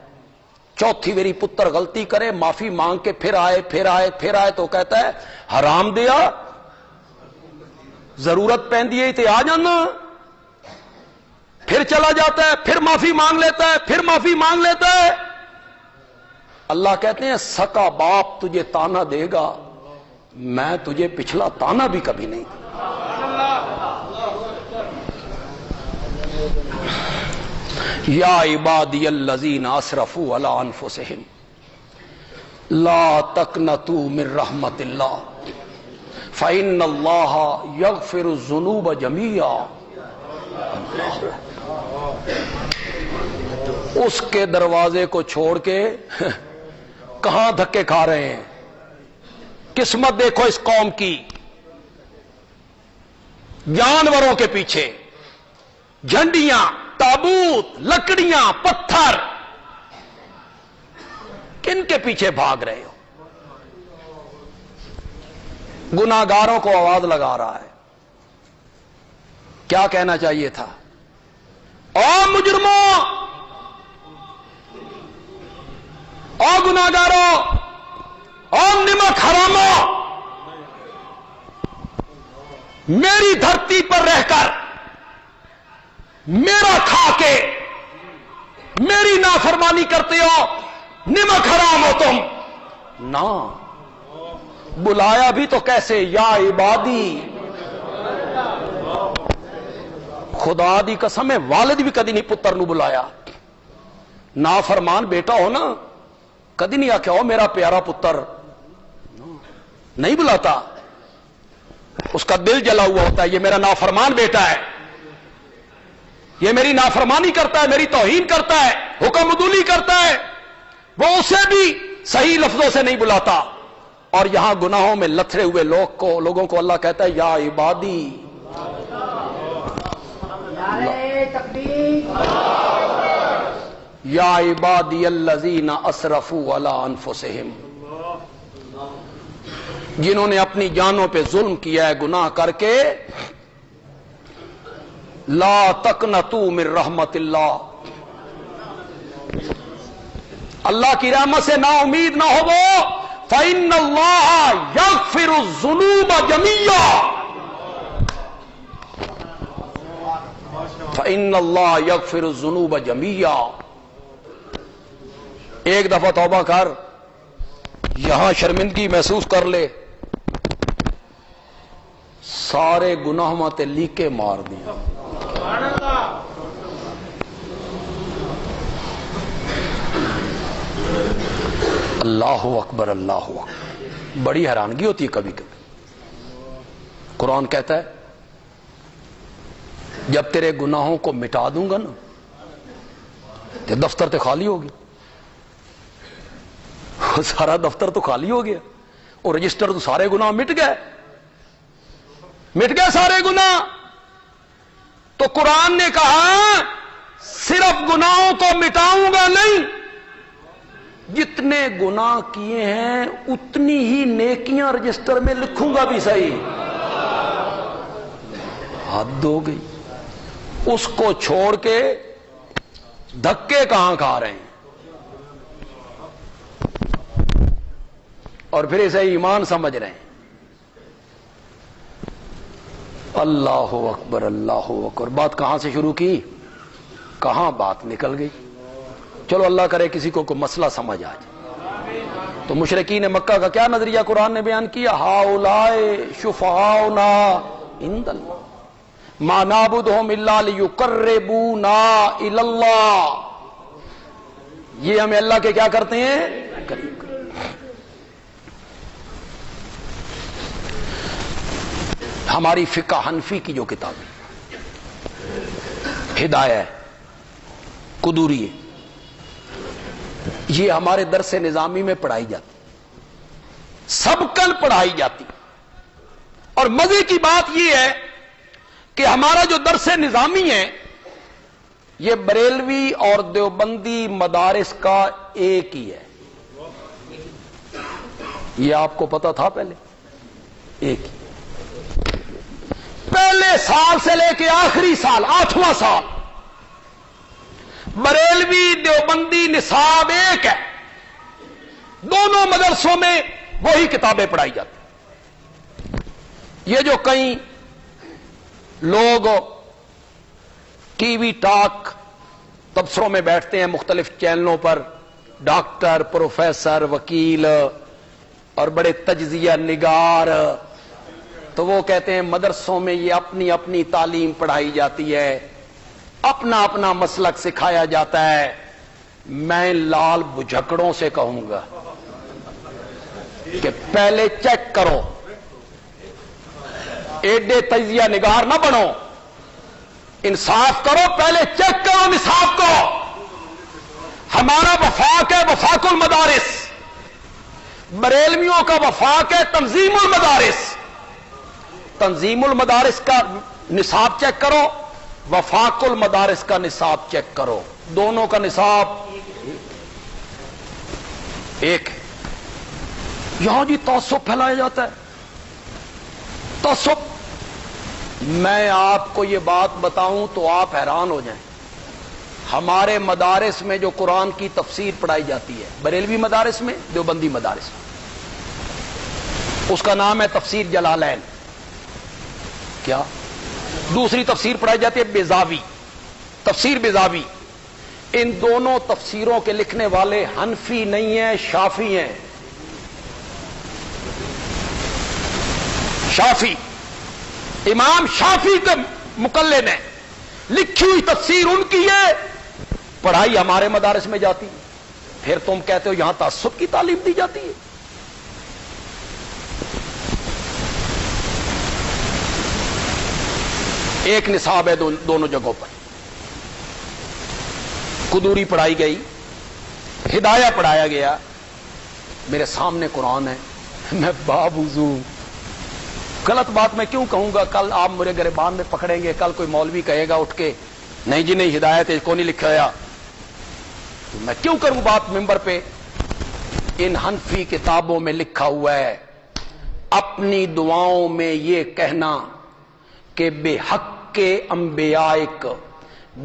چوتھی میری پتر غلطی کرے، معافی مانگ کے پھر آئے تو کہتا ہے حرام دیا، ضرورت پہندی ہے تے آ جانا. پھر چلا جاتا ہے، پھر معافی مانگ لیتا ہے، پھر معافی مانگ لیتا ہے. اللہ کہتے ہیں سکا باپ تجھے تانا دے گا، میں تجھے پچھلا تانا بھی کبھی نہیں دوں. یا عبادی الذین اسرفوا علی انفسہم لا تقنطوا من رحمت اللہ فإن اللہ یغفر الذنوب جميعا. اس کے دروازے کو چھوڑ کے کہاں دھکے کھا رہے ہیں. قسمت دیکھو اس قوم کی، جانوروں کے پیچھے جھنڈیاں، تابوت، لکڑیاں، پتھر، کن کے پیچھے بھاگ رہے ہو؟ گناہگاروں کو آواز لگا رہا ہے. کیا کہنا چاہیے تھا؟ او مجرموں، او گناہگاروں، او نمک حراموں، میری دھرتی پر رہ کر میرا کھا کے میری نافرمانی کرتے ہو، نمک حرام ہو تم. نہ بلایا بھی تو کیسے؟ یا عبادی. خدا دی قسم ہے والد بھی کدی نہیں پتر نو بلایا. نافرمان بیٹا ہو نا، کدی نہیں آکھیا او میرا پیارا پتر، نہیں بلاتا. اس کا دل جلا ہوا ہوتا ہے، یہ میرا نافرمان بیٹا ہے، یہ میری نافرمانی کرتا ہے، میری توہین کرتا ہے، حکم عدولی کرتا ہے. وہ اسے بھی صحیح لفظوں سے نہیں بلاتا. اور یہاں گناہوں میں لتھڑے ہوئے لوگوں کو اللہ کہتا ہے یا عبادی. یا عبادی الذین اسرفوا علی انفسہم، جنہوں نے اپنی جانوں پہ ظلم کیا ہے گناہ کر کے. لا تقنطوا من رحمت اللہ، اللہ کی رحمت سے نا امید نہ ہو. فإن اللہ یغفر الذنوب جميعا، فإن اللہ یغفر الذنوب جميعا. ایک دفعہ توبہ کر، یہاں شرمندگی محسوس کر لے، سارے گناہوں تے لیکے مار دیا. اللہ اکبر اللہ اکبر. بڑی حیرانگی ہوتی ہے کبھی کبھی. قرآن کہتا ہے جب تیرے گناہوں کو مٹا دوں گا نا تو دفتر تو خالی ہوگی. سارا دفتر تو خالی ہو گیا، اور رجسٹر تو سارے گناہ مٹ گئے سارے گناہ. تو قرآن نے کہا صرف گناہوں کو مٹاؤں گا نہیں، جتنے گناہ کیے ہیں اتنی ہی نیکیاں رجسٹر میں لکھوں گا بھی صحیح. حد ہو گئی. اس کو چھوڑ کے دھکے کہاں کھا رہے ہیں، اور پھر اسے ایمان سمجھ رہے ہیں. اللہ اکبر اللہ اکبر. بات کہاں سے شروع کی, کہاں بات نکل گئی. چلو اللہ کرے کسی کو کوئی مسئلہ سمجھ آ جائے. تو مشرکین مکہ کا کیا نظریہ قرآن نے بیان کیا؟ ہاؤلائے شفعاؤنا عند اللہ ما نعبدہم الا لیقربونا الی اللہ. یہ ہمیں اللہ کے کیا کرتے ہیں؟ قریب. ہماری فقہ حنفی کی جو کتاب ہدایہ قدوری ہے, یہ ہمارے درس نظامی میں پڑھائی جاتی, سب کل پڑھائی جاتی. اور مزے کی بات یہ ہے کہ ہمارا جو درس نظامی ہے یہ بریلوی اور دیوبندی مدارس کا ایک ہی ہے. یہ آپ کو پتا تھا پہلے؟ ایک ہی. پہلے سال سے لے کے آخری سال 8واں سال بریلوی دیوبندی نصاب ایک ہے. دونوں مدرسوں میں وہی کتابیں پڑھائی جاتی. یہ جو کئی لوگ ٹی وی ٹاک تبصروں میں بیٹھتے ہیں مختلف چینلوں پر, ڈاکٹر, پروفیسر, وکیل اور بڑے تجزیہ نگار, تو وہ کہتے ہیں مدرسوں میں یہ اپنی اپنی تعلیم پڑھائی جاتی ہے, اپنا اپنا مسلک سکھایا جاتا ہے. میں لال بجھکڑوں سے کہوں گا کہ پہلے چیک کرو, ایڈے تجزیہ نگار نہ بنو, انصاف کرو, پہلے چیک کرو نصاب کو. ہمارا وفاق ہے وفاق المدارس, بریلویوں کا وفاق ہے تنظیم المدارس. تنظیم المدارس کا نصاب چیک کرو, وفاق المدارس کا نصاب چیک کرو, دونوں کا نصاب ایک ہے. یہاں جی تعصب پھیلایا جاتا ہے, تعصب. میں آپ کو یہ بات بتاؤں تو آپ حیران ہو جائیں. ہمارے مدارس میں جو قرآن کی تفسیر پڑھائی جاتی ہے, بریلوی مدارس میں, دیوبندی مدارس میں, اس کا نام ہے تفسیر جلالین. کیا دوسری تفسیر پڑھائی جاتی ہے بیضاوی, تفسیر بیضاوی. ان دونوں تفسیروں کے لکھنے والے حنفی نہیں ہیں, شافعی ہیں. شافعی, امام شافعی کے مقلد ہیں. لکھی ہوئی تفسیر ان کی ہے, پڑھائی ہمارے مدارس میں جاتی. پھر تم کہتے ہو یہاں تعصب کی تعلیم دی جاتی ہے. ایک نصاب ہے دونوں جگہوں پر. قدوری پڑھائی گئی, ہدایہ پڑھایا گیا. میرے سامنے قرآن ہے, میں باوضو غلط بات میں کیوں کہوں گا؟ کل آپ میرے گریبان میں پکڑیں گے, کل کوئی مولوی کہے گا اٹھ کے نہیں جی نہیں ہدایت ہے, کو نہیں لکھا ہے, تو میں کیوں کروں بات ممبر پہ؟ ان حنفی کتابوں میں لکھا ہوا ہے اپنی دعاؤں میں یہ کہنا کہ بے حق کے انبیائک,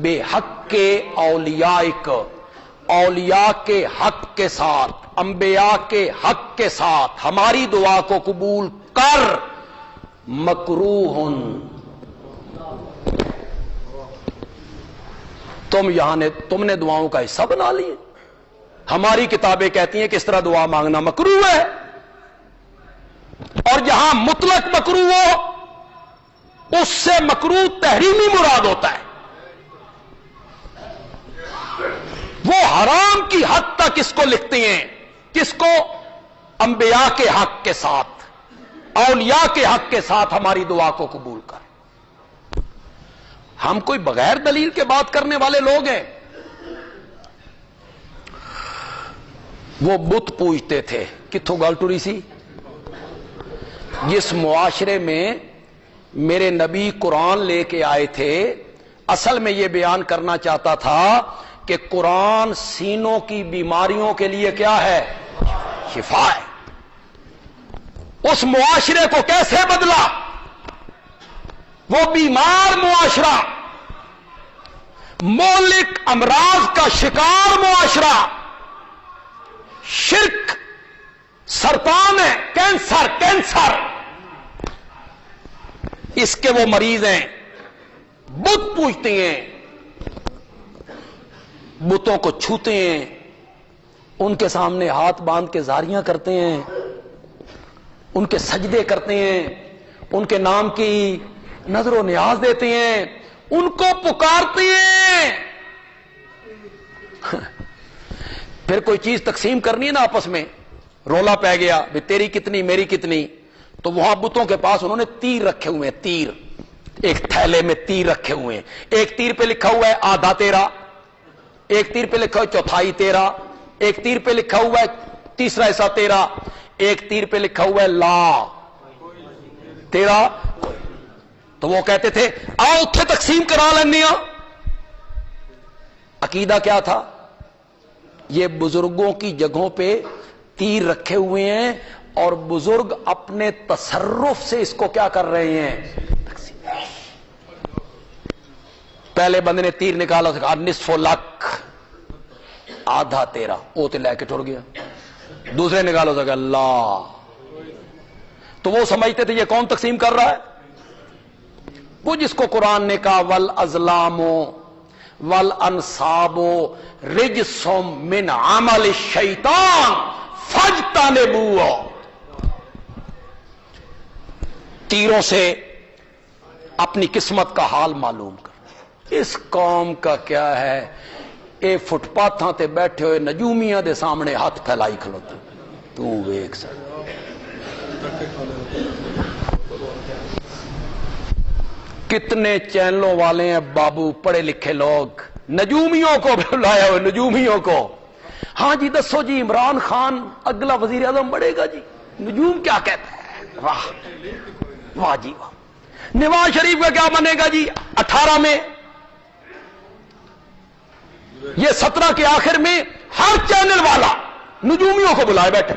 بے حق کے اولیائک, اولیاء کے حق کے ساتھ, انبیاء کے حق کے ساتھ ہماری دعا کو قبول کر. مکروہن, تم نے دعاؤں کا حصہ بنا لیے. ہماری کتابیں کہتی ہیں کہ اس طرح دعا مانگنا مکروہ ہے, اور جہاں مطلق مکروہ ہو اس سے مکروہ تحریمی مراد ہوتا ہے. وہ حرام کی حد تک اس کو لکھتے ہیں. کس کو؟ انبیاء کے حق کے ساتھ, اولیاء کے حق کے ساتھ ہماری دعا کو قبول کر. ہم کوئی بغیر دلیل کے بات کرنے والے لوگ ہیں. وہ بت پوجتے تھے. کتھوں گل ٹری سی؟ جس معاشرے میں میرے نبی قرآن لے کے آئے تھے, اصل میں یہ بیان کرنا چاہتا تھا کہ قرآن سینوں کی بیماریوں کے لیے کیا ہے؟ شفا ہے. اس معاشرے کو کیسے بدلا؟ وہ بیمار معاشرہ, مہلک امراض کا شکار معاشرہ, شرک, سرطان ہے, کینسر, اس کے وہ مریض ہیں، بت پوجتے ہیں، بتوں کو چھوتے ہیں، ان کے سامنے ہاتھ باندھ کے زاریاں کرتے ہیں، ان کے سجدے کرتے ہیں، ان کے نام کی نظر و نیاز دیتے ہیں، ان کو پکارتے ہیں۔ پھر کوئی چیز تقسیم کرنی ہے نا آپس میں، رولا پہ گیا بھی تیری کتنی میری کتنی، تو وہاں بتوں کے پاس انہوں نے تیر رکھے ہوئے ہیں، تیر، ایک تھیلے میں تیر رکھے ہوئے ہیں، ایک تیر پہ لکھا ہوا ہے آدھا تیرا، ایک تیر پہ لکھا ہوا ہے چوتھائی تیرا، ایک تیر پہ لکھا ہوا ہے تیسرا حصہ تیرا، ایک تیر پہ لکھا ہوا ہے لا تیرا۔ تو وہ کہتے تھے آؤ اتھے تقسیم کرا لینیا۔ عقیدہ کیا تھا؟ یہ بزرگوں کی جگہوں پہ تیر رکھے ہوئے ہیں اور بزرگ اپنے تصرف سے اس کو کیا کر رہے ہیں؟ پہلے بندے نے تیر نکالا، کہا نصف لک، آدھا تیرا، وہ تو لے کے ٹر گیا۔ دوسرے نکالو تو کہا اللہ، تو وہ سمجھتے تھے یہ کون تقسیم کر رہا ہے؟ وہ جس کو قرآن نے کہا والازلام والانصاب رجس من عمل الشیطان فاجتنبوہ، تیروں سے اپنی قسمت کا حال معلوم کر۔ اس قوم کا کیا ہے، اے فٹ پاتھاں تے بیٹھے ہوئے نجومیاں دے سامنے ہاتھ پھیلائی کھلوتے، تو ویکھ سک کتنے چینلوں والے ہیں بابو، پڑھے لکھے لوگ، نجومیوں کو بلایا ہوئے، نجومیوں کو۔ ہاں جی دسو جی عمران خان اگلا وزیر اعظم بڑھے گا جی، نجوم کیا کہتا ہے؟ واہ واہ جی واہ۔ نواز شریف کا کیا بنے گا جی 18 میں؟ یہ 17 کے آخر میں ہر چینل والا نجومیوں کو بلائے بیٹھے،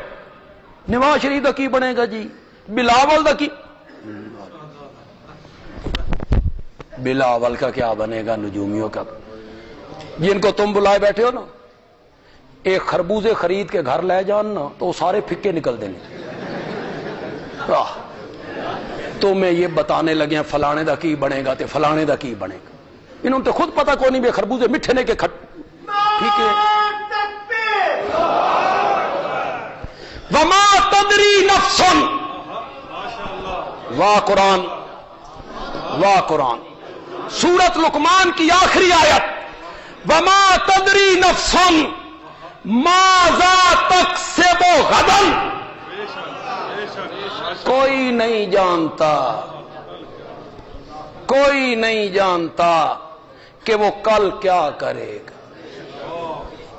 نواز شریف کا کی بنے گا جی، بلاول کا کی، بلاول کا کیا بنے گا، نجومیوں کا۔ جن کو تم بلائے بیٹھے ہو نا، ایک خربوزے خرید کے گھر لے جان نا تو سارے پھکے نکل دینے، تمہیں یہ بتانے لگے ہیں فلانے دا کی بنے گا تے فلانے دا کی بنے گا، انہوں نے تو خود پتا کو نہیں بھی خربوزے میٹھے نے کے پھیکے۔ وما تدری نفس، واہ قرآن واہ قرآن، سورت لقمان کی آخری آیت، وما تدری نفس ماذا تکسب غدا، کوئی نہیں جانتا، کوئی نہیں جانتا کہ وہ کل کیا کرے گا۔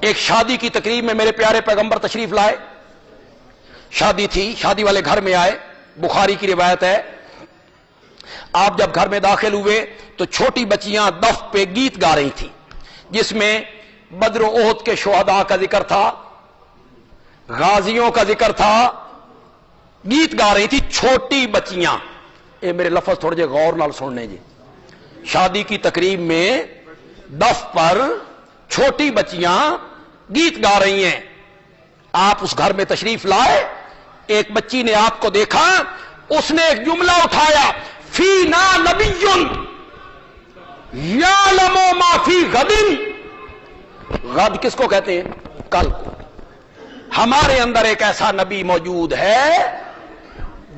ایک شادی کی تقریب میں میرے پیارے پیغمبر تشریف لائے، شادی تھی، شادی والے گھر میں آئے، بخاری کی روایت ہے، آپ جب گھر میں داخل ہوئے تو چھوٹی بچیاں دف پہ گیت گا رہی تھیں جس میں بدر و احد کے شہداء کا ذکر تھا، غازیوں کا ذکر تھا، گیت گا رہی تھی چھوٹی بچیاں۔ اے میرے لفظ تھوڑے جے غور نال سننے جی، شادی کی تقریب میں دف پر چھوٹی بچیاں گیت گا رہی ہیں، آپ اس گھر میں تشریف لائے، ایک بچی نے آپ کو دیکھا، اس نے ایک جملہ اٹھایا، فینا نبی یعلم ما فی غد، غد کس کو کہتے ہیں؟ کل کو۔ ہمارے اندر ایک ایسا نبی موجود ہے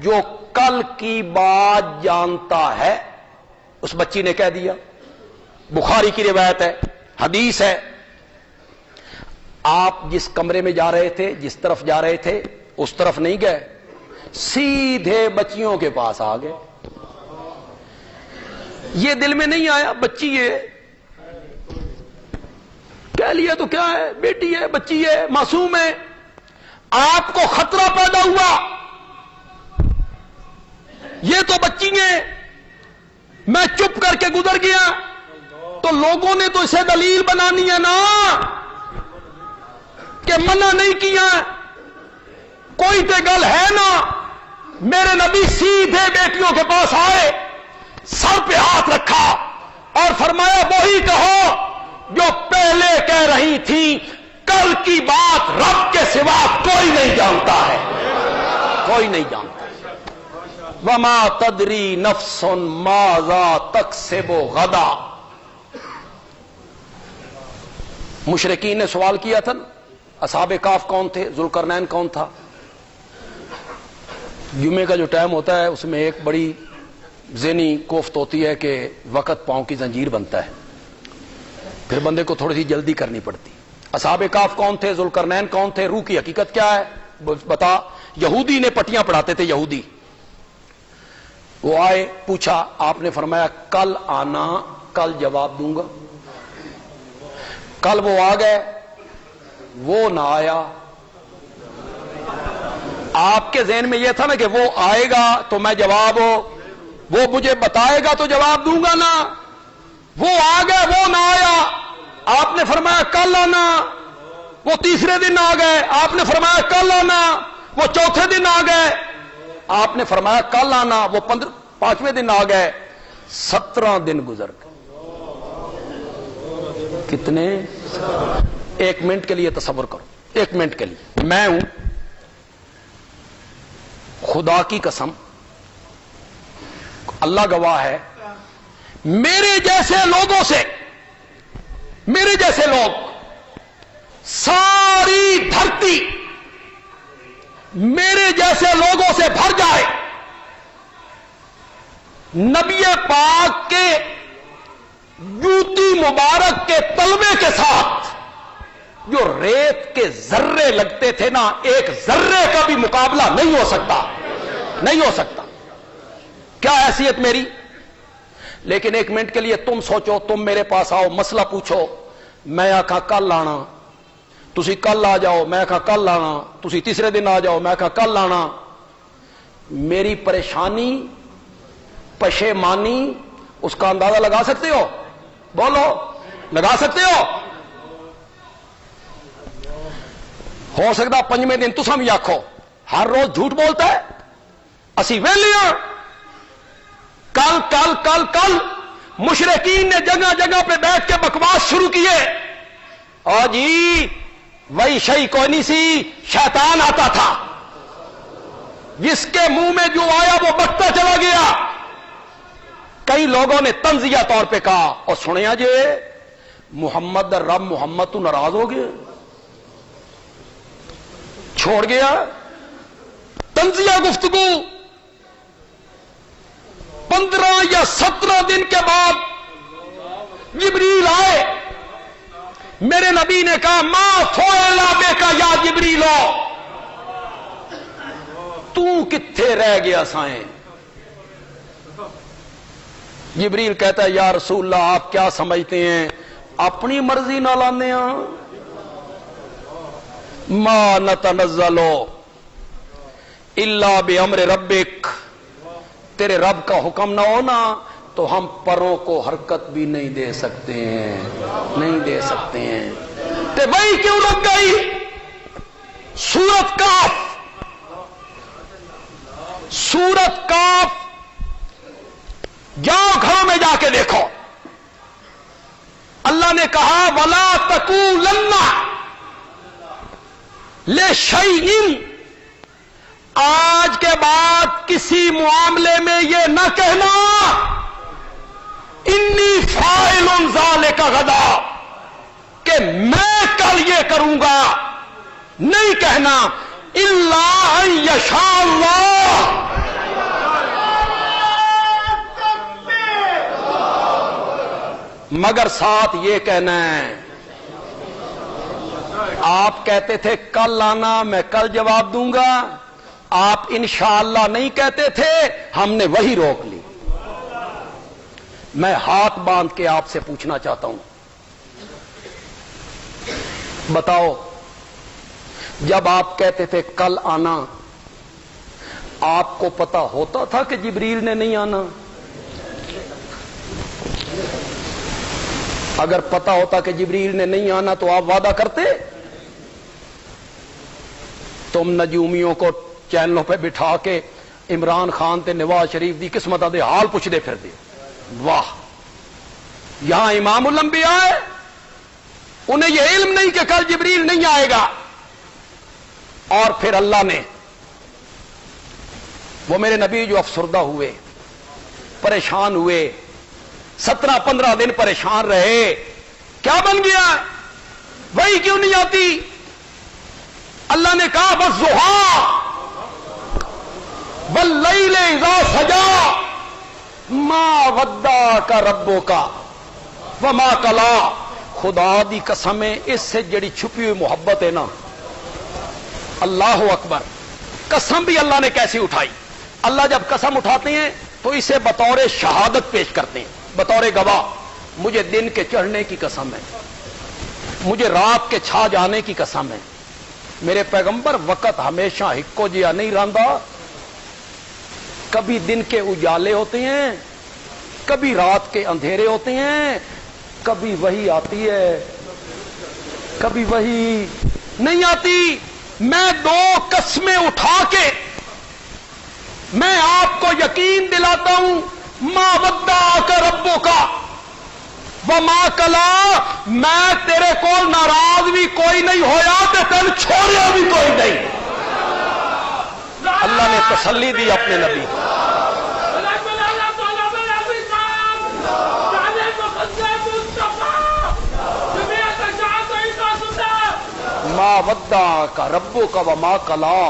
جو کل کی بات جانتا ہے۔ اس بچی نے کہہ دیا، بخاری کی روایت ہے، حدیث ہے، آپ جس کمرے میں جا رہے تھے، جس طرف جا رہے تھے اس طرف نہیں گئے، سیدھے بچیوں کے پاس آ گئے۔ یہ دل میں نہیں آیا بچی ہے، کہہ لیا تو کیا ہے، بیٹی ہے، بچی ہے، معصوم ہے، آپ کو خطرہ پیدا ہوا، یہ تو بچی ہیں، میں چپ کر کے گزر گیا تو لوگوں نے تو اسے دلیل بنانی ہے نا کہ منع نہیں کیا، کوئی تے گل ہے نا۔ میرے نبی سیدھے بیٹیوں کے پاس آئے، سر پہ ہاتھ رکھا اور فرمایا وہی کہو جو پہلے کہہ رہی تھی، کل کی بات رب کے سوا کوئی نہیں جانتا ہے، کوئی نہیں جانتا۔ وما تدری نفس ماذا تکسب غدا. مشرکین نے سوال کیا تھا، اصحاب کاف کون تھے، ذوالقرنین کون تھا. جمعے کا جو ٹائم ہوتا ہے اس میں ایک بڑی ذہنی کوفت ہوتی ہے کہ وقت پاؤں کی زنجیر بنتا ہے، پھر بندے کو تھوڑی سی جلدی کرنی پڑتی. اصحاب کاف کون تھے، ذوالقرنین کون تھے، روح کی حقیقت کیا ہے بتا. یہودی نے پٹیاں پڑھاتے تھے، یہودی. وہ آئے، پوچھا، آپ نے فرمایا کل آنا، کل جواب دوں گا. کل وہ آ گئے، وہ نہ آیا. آپ کے ذہن میں یہ تھا نا کہ وہ آئے گا تو میں جواب وہ مجھے بتائے گا تو جواب دوں گا نا. وہ آ گئے، وہ نہ آیا. آپ نے فرمایا کل آنا. وہ تیسرے دن آ گئے، آپ نے فرمایا کل آنا. وہ چوتھے دن آ گئے، آپ نے فرمایا کل آنا. وہ 5ویں دن آ گئے. 17 دن گزر گئے. کتنے؟ 1 منٹ کے لیے تصور کرو، 1 منٹ کے لیے. میں ہوں، خدا کی قسم، اللہ گواہ ہے، میرے جیسے لوگوں سے، میرے جیسے لوگ، ساری دھرتی میرے جیسے لوگوں سے بھر جائے، نبی پاک کے جوتی مبارک کے تلوے کے ساتھ جو ریت کے ذرے لگتے تھے نا، ایک ذرے کا بھی مقابلہ نہیں ہو سکتا، نہیں ہو سکتا. کیا حیثیت میری. لیکن 1 منٹ کے لیے تم سوچو، تم میرے پاس آؤ، مسئلہ پوچھو، میں آکھا کل آنا، تسی کل آ جاؤ، میں آکھا کل آنا، تسی تیسرے دن آ جاؤ، میں آکھا کل آنا. میری پریشانی، پشیمانی، اس کا اندازہ لگا سکتے ہو؟ بولو، لگا سکتے ہو؟ ہو سکتا 5ویں دن تساں بھی آکھو ہر روز جھوٹ بولتا ہے، اسی ویلیاں. کل کل کل کل مشرکین نے جگہ جگہ پہ بیٹھ کے بکواس شروع کیے. اور جی وہی شئی کوئی نہیں سی، شیطان آتا تھا، جس کے منہ میں جو آیا وہ بکتا چلا گیا. کئی لوگوں نے تنزیہ طور پہ کہا، اور سنیا جی محمد رب محمد تو ناراض ہو گیا، چھوڑ گیا. تنزیہ گفتگو 15 یا 17 دن کے بعد جبریل آئے. میرے نبی نے کہا ما فعل بک یا جبریل، تو کتھے رہ گیا سائیں. جبریل کہتا ہے یا رسول اللہ آپ کیا سمجھتے ہیں اپنی مرضی نہ لانے ہاں، ما نتنزل الا بامر ربک، تیرے رب کا حکم نہ ہونا تو ہم پروں کو حرکت بھی نہیں دے سکتے ہیں، نہیں دے سکتے ہیں. تے وہی کیوں لگ گئی سورت کاف. سورت کاف جاؤ گھروں میں جا کے دیکھو. اللہ نے کہا ولا تقولن لشیء، آج کے بعد کسی معاملے میں یہ نہ کہنا انی فاعل ذالک غدا، کہ میں کل یہ کروں گا. نہیں کہنا الا ان یشاء اللہ، مگر ساتھ یہ کہنا ہے. آپ کہتے تھے کل آنا، میں کل جواب دوں گا. آپ انشاءاللہ نہیں کہتے تھے، ہم نے وہی روک لی. میں ہاتھ باندھ کے آپ سے پوچھنا چاہتا ہوں، بتاؤ جب آپ کہتے تھے کل آنا، آپ کو پتا ہوتا تھا کہ جبریل نے نہیں آنا؟ اگر پتا ہوتا کہ جبریل نے نہیں آنا تو آپ وعدہ کرتے؟ تم نجومیوں کو چینلوں پہ بٹھا کے عمران خان تے نواز شریف دی قسمت دے حال پوچھ دے پھر دے. واہ، یہاں امام الانبیاء ہے، انہیں یہ علم نہیں کہ کل جبریل نہیں آئے گا. اور پھر اللہ نے وہ میرے نبی جو افسردہ ہوئے، پریشان ہوئے، 17-15 دن پریشان رہے، کیا بن گیا؟ وہی کیوں نہیں آتی؟ اللہ نے کہا والضحیٰ واللیل اذا سجا ما ودعک ربک وما قلی۔ خدا دی قسم ہے، اس سے جڑی چھپی ہوئی محبت ہے نا، اللہ اکبر، قسم بھی اللہ نے کیسی اٹھائی۔ اللہ جب قسم اٹھاتے ہیں تو اسے بطور شہادت پیش کرتے ہیں، بطور گواہ۔ مجھے دن کے چڑھنے کی قسم ہے، مجھے رات کے چھا جانے کی قسم ہے، میرے پیغمبر وقت ہمیشہ ہکو جیا نہیں رہندا، کبھی دن کے اجالے ہوتے ہیں، کبھی رات کے اندھیرے ہوتے ہیں، کبھی وہی آتی ہے، کبھی وہی نہیں آتی۔ میں 2 قسمیں اٹھا کے میں آپ کو یقین دلاتا ہوں، ما ودعک ربک وما قلی، میں تیرے کو ناراض بھی کوئی نہیں ہویا تے تین چھوڑیا بھی کوئی نہیں۔ اللہ نے تسلی دی اپنے نبی کو۔ ما ودعک ربک وما قلی،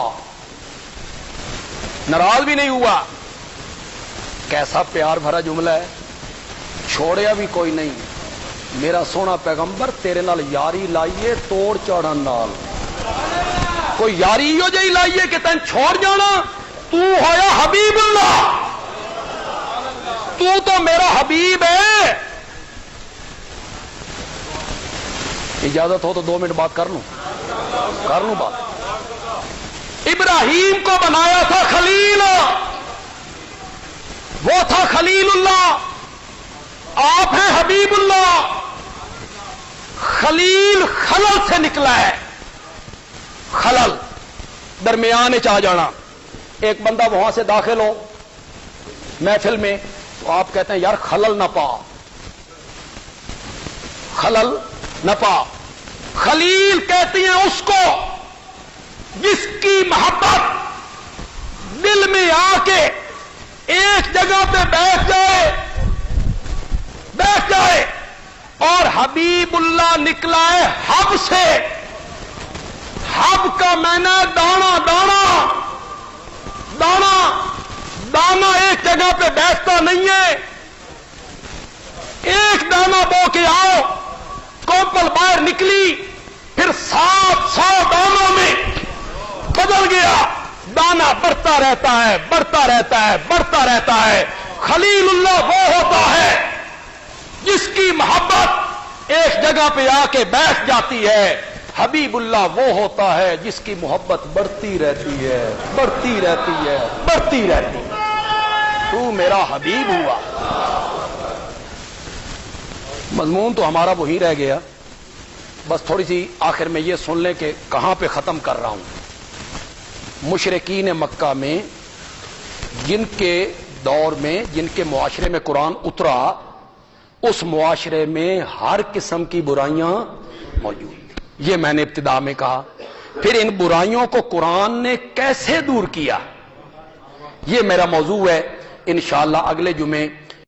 ناراض بھی نہیں ہوا۔ کیسا پیار بھرا جملہ ہے، چھوڑیا بھی کوئی نہیں۔ میرا سونا پیغمبر تیرے نال یاری لائیے توڑ چاڑن نال، کوئی یاری ہو جائی لائیے کہ تین چھوڑ جانا؟ تو ہویا حبیب اللہ، تو میرا حبیب ہے۔ اجازت ہو تو 2 منٹ بات کر لوں بات۔ ابراہیم کو بنایا تھا خلیل، وہ تھا خلیل اللہ، آپ ہیں حبیب اللہ۔ خلیل خلل سے نکلا ہے، خلل درمیان چاہ جانا۔ ایک بندہ وہاں سے داخل ہو محفل میں تو آپ کہتے ہیں یار خلل نہ پا، خلل نہ پا۔ خلیل کہتی ہیں اس کو جس کی محبت دل میں آ کے ایک جگہ پہ بیٹھ جائے، اور حبیب اللہ نکلا ہے حب سے۔ حب کا معنی دانا، دانا دانا دانا ایک جگہ پہ بیٹھتا نہیں ہے، ایک دانا بو کے آؤ، کوپل باہر نکلی، پھر 700 دانوں میں بدل گیا، دانا بڑھتا رہتا ہے، بڑھتا رہتا ہے، بڑھتا رہتا ہے۔ خلیل اللہ وہ ہوتا ہے جس کی محبت ایک جگہ پہ آ کے بیٹھ جاتی ہے، حبیب اللہ وہ ہوتا ہے جس کی محبت بڑھتی رہتی ہے، بڑھتی رہتی ہے، بڑھتی رہتی ہے۔ تو میرا حبیب ہوا۔ مضمون تو ہمارا وہی رہ گیا، بس تھوڑی سی آخر میں یہ سن لیں کہ کہاں پہ ختم کر رہا ہوں۔ مشرکین مکہ میں جن کے دور میں، جن کے معاشرے میں قرآن اترا، اس معاشرے میں ہر قسم کی برائیاں موجود تھیں، یہ میں نے ابتدا میں کہا۔ پھر ان برائیوں کو قرآن نے کیسے دور کیا، یہ میرا موضوع ہے۔ انشاءاللہ اگلے جمعے